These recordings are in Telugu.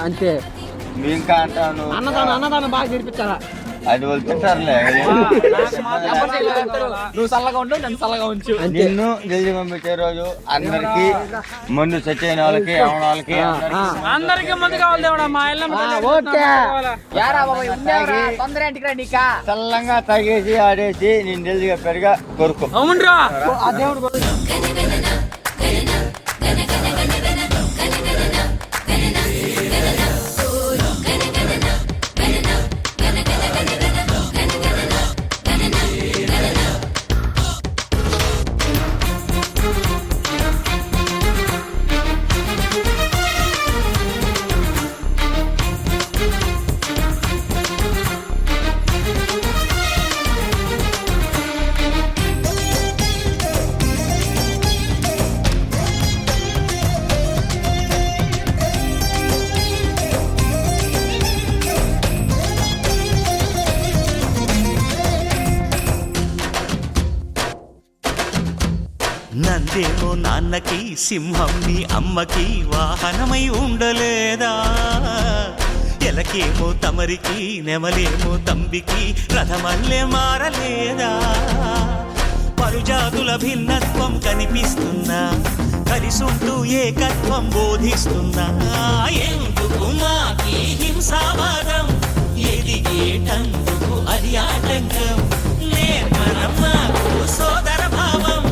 అంతే ఇంకా అంటాను అన్నదానం బాగా చేర్పించాలా అది వాళ్ళు తింటారులే నువ్వు చల్లగా ఉండు నన్ను చల్లగా ఉంచు నిన్ను జల్దీ పంపించే రోజు అందరికి మందు చచ్చిన వాళ్ళకి అవన వాళ్ళకి అందరికి మందు కావాలి దేవుడా మా చల్లంగా తాగేసి ఆడేసి నేను జల్దిగా పెరిగా కొరుకు అవునరా నందేమో నాన్నకి సింహం నీ అమ్మకి వాహనమై ఉండలేదా ఎలకేమో తమరికి నెమలేమో తంబికి రథమల్లే మారలేదా పరుజాతుల భిన్నత్వం కనిపిస్తున్నా కలిసుంటూ ఏకత్వం బోధిస్తున్నా ఎందుకు మాకి హింసావాదం ఎదిగేటందుకు అది ఆటంకం నేర్మనం మాకు సోదర భావం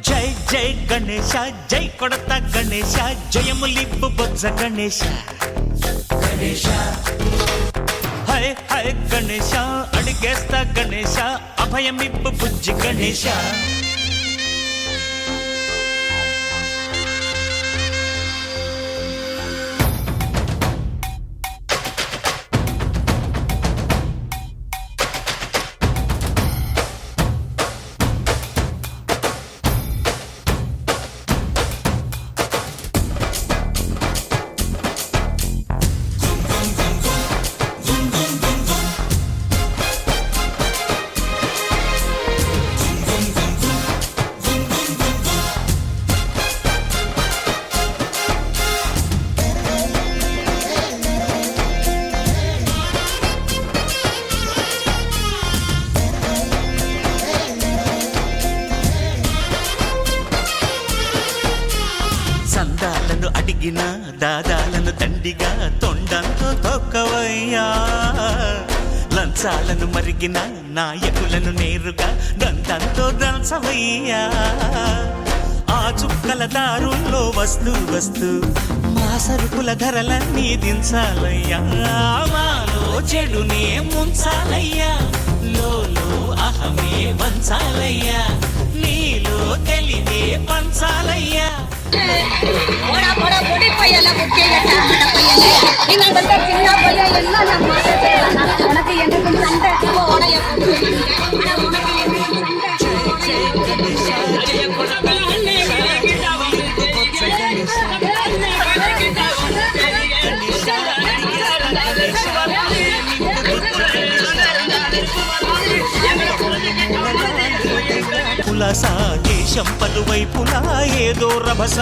జై జై గణేశ జై కొడత గణేశ జయములిప్పు బొజ్జ గణేశ హై హై గణేశ అడిగేస్తా గణేశ అభయమిప్పు బుజ్జి గణేశ సందాలను అడిగిన దాదాలను దండిగా తొండంతో తొక్కవయ్యా లంచాలను మరిగిన నాయకులను నేరుగా దంతంతో దంచవయ్యా ఆ చుక్కల దారుల్లో వస్తూ వస్తూ మా సరుకుల ధరలన్నీ దించాలయ్యా మాలో చెడునే ముంచాలయ్యా లోలో అహమే వంచాలయ్యా నీలో తెలివే పంచాలయ్యా बड़ा बड़ा बड़ी पयला मुक्के गट्टा बड़ा पयले इंग बंदा चिन्ना पयला एल्ला ना माटे चेयला उनकी एंडकु संटे ओडय अना उनकी एंडकु संटे जय कोडा अन्ने गिटावा కులస దేశం పలువైపులా ఏదో రభస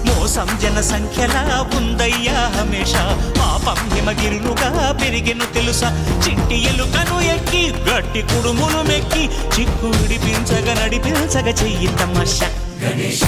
మోసం జన సంఖ్యలా ఉందయ్యా హమేష పాపం హిమగిరులుగా పెరిగెను తెలుసా చిట్టి ఎలుకను ఎక్కి గట్టి కుడుములు మెక్కి చిక్కు విడిపించగా నడిపించగా చెయ్యి తమాష గణేశ